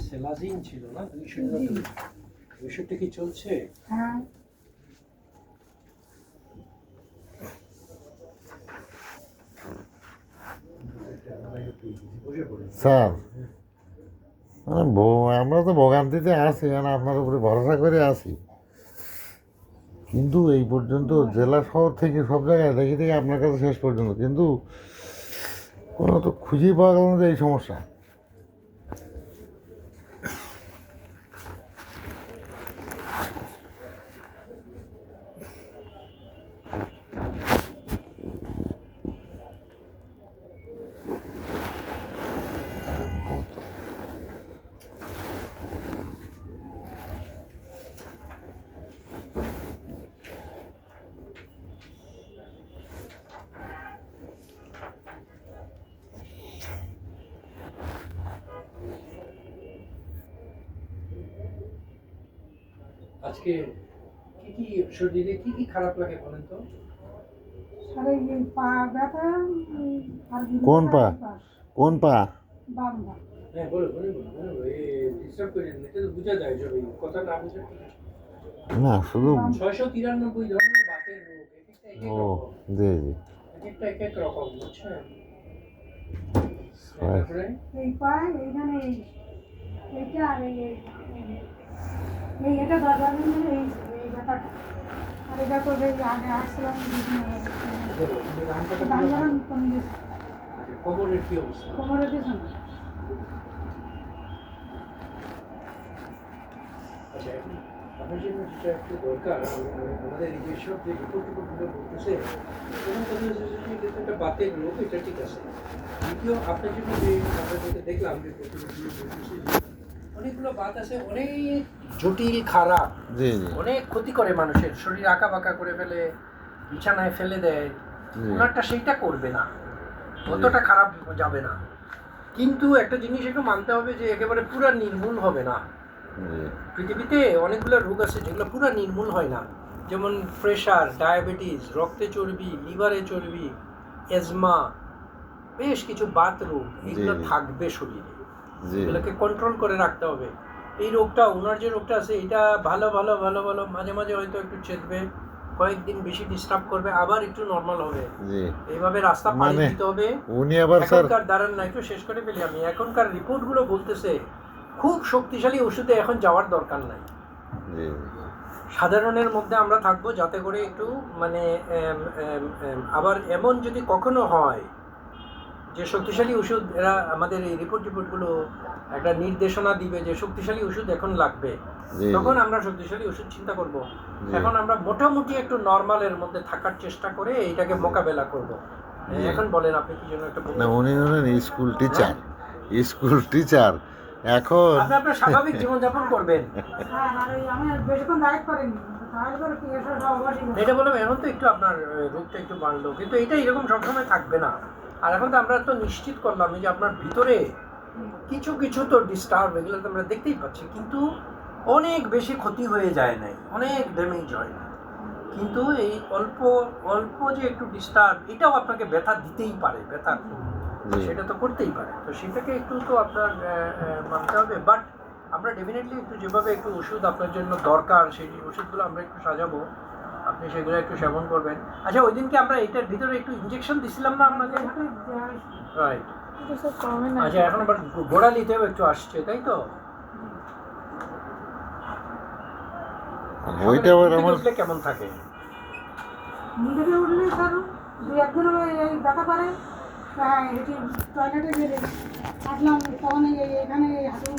সেলাজিন ছিল না 200 কি চলছে? হ্যাঁ স্যার আমরা তো ভোগান্তিতে আছি, মানে আপনার উপরে ভরসা করে আছি, কিন্তু এই পর্যন্ত জেলা শহর থেকে সব জায়গায় দেখি থেকে আপনার কাছে শেষ পর্যন্ত, কিন্তু কোনো তো খুঁজেই পাওয়া গেল না যে এই সমস্যা। আজকে কি শরীরে কি খারাপ লাগে বলেন তো? আরে এই পা ব্যথা, আর কোন পা? কোন পা? বাম পা। হ্যাঁ বলো বলো বলো, ডিস্টার্ব করেন না, এটা তো বোঝা যায় সবই, কথা না বুঝে। না শুধু 693 ধরনের বাতের রোগ, একটা এক এক ও রকম, জি জি একটা এক এক রকম, বুঝছেন? হয়। তারপরে এই পা এইখানে এইটা আর এই এটা দরকার নেই, এই ব্যথাটা। আর এটা তো এই আগে আসছিলাম দাঁড়ালাম কমে গেছে, কোমরের কি অবস্থা? কোমরে দিয়েছে না। আচ্ছা, এখন আমার জন্য যেটা একটু দরকার, আমাদের এই যেসব যে রিপোর্টগুলো বলতেছে, প্রথম কথা হচ্ছে যে এটা তো একটা বাতের রোগ, এটা ঠিক আছে। দ্বিতীয়, আপনার জন্য যে আমরা যেটা দেখলাম যে প্রতিবেদনগুলো বলতেছে যে অনেকগুলো বাত আছে, অনেক জটিল, খারাপ, জি জি অনেক ক্ষতি করে মানুষের শরীর, আঁকা বাঁকা করে ফেলে, বিছানায় ফেলে দেয়। জি ওনারটা সেইটা করবে না, অতটা খারাপ যাবে না, কিন্তু একটা জিনিস একটু মানতে হবে যে একেবারে পুরো নির্মূল হবে না। জি পৃথিবীতে অনেকগুলো রোগ আছে যেগুলো পুরো নির্মূল হয় না, যেমন প্রেশার, ডায়াবেটিস, রক্তে চর্বি, লিভারে চর্বি, এজমা, বেশ কিছু বাত রোগ, এগুলো জি। থাকবে শরীরে, জি এগুলোকে কন্ট্রোল করে রাখতে হবে। এই রোগটা, ওনার যে রোগটা আছে, এটা ভালো ভালো ভালো ভালো, মাঝে মাঝে হয়তো একটু চেতবে, কয়েকদিন বেশি ডিস্টার্ব করবে, আবার একটু নর্মাল হবে, জি এইভাবে রাস্তা পাড়ি মানে দিতে হবে। উনি আবার স্যার এখনকার, দাঁড়ান না একটু শেষ করে ফেলি আমি, এখনকার রিপোর্টগুলো বলতেছে খুব শক্তিশালী ওষুধে এখন যাওয়ার দরকার নাই, জি সাধারণের মধ্যে আমরা থাকবো, যাতে করে একটু মানে আবার এমন যদি কখনো হয় যে শক্তিশালী ওষুধ, এরা আমাদের এই রিপোর্টগুলো একটা নির্দেশনা দিবে যে শক্তিশালী ওষুধ এখন লাগবে, জি তখন আমরা শক্তিশালী ওষুধ চিন্তা করব। জি। এখন আমরা মোটামুটি একটু নর্মালের মধ্যে থাকার চেষ্টা করে এইটাকে মোকাবেলা করব। জি। এখন বলেন আপনি কি জন্য একটা না বলবেন? উনি হলেন স্কুল টিচার, স্কুল টিচার এখন আপনি আপনার স্বাভাবিক জীবনযাপন করবেন, হ্যাঁ, আর এই আমি বেশিক্ষণ ডায়েট করিনি, ডায়েট করে প্রেশারটা ওভার হয়ে এটা বললাম। এখন তো একটু আপনার রোগটা একটু বাড়লো, কিন্তু এটা এরকম সবসময় থাকবে না। আর এখন তো আমরা তো নিশ্চিত করলাম যে আপনার ভিতরে কিছু কিছু তো ডিস্টার্ব, এগুলো তো আমরা দেখতেই পাচ্ছি, কিন্তু অনেক বেশি ক্ষতি হয়ে যায় নাই, অনেক ড্যামেজ হয় না, কিন্তু এই অল্প অল্প যে একটু ডিস্টার্ব, এটাও আপনাকে ব্যথা দিতেই পারে, ব্যথা জি। সেটা তো করতেই পারে, তো সেটাকে একটু তো আপনার মানতে হবে। বাট আমরা ডেফিনেটলি একটু যেভাবে একটু ওষুধ আপনার জন্য দরকার, সেই ওষুধগুলো আমরা একটু সাজাবো, আপনি সেগুলো একটু সেবন করবেন। আচ্ছা, ওই দিনকে আমরা এটার ভিতরে একটু ইনজেকশন দিছিলাম না আপনাকে? রাইট। আচ্ছা, এখন আবার গোড়ালিতেও একটু আসছে, তাই তো? ওইটা আবার আমার উঠলে কেমন থাকে? নিজেকে উঠলে স্যার দুই একদিন এই ব্যথা করে, হ্যাঁ এটি টয়লেটে গেলে আসলাম তখন এখানে হাঁটু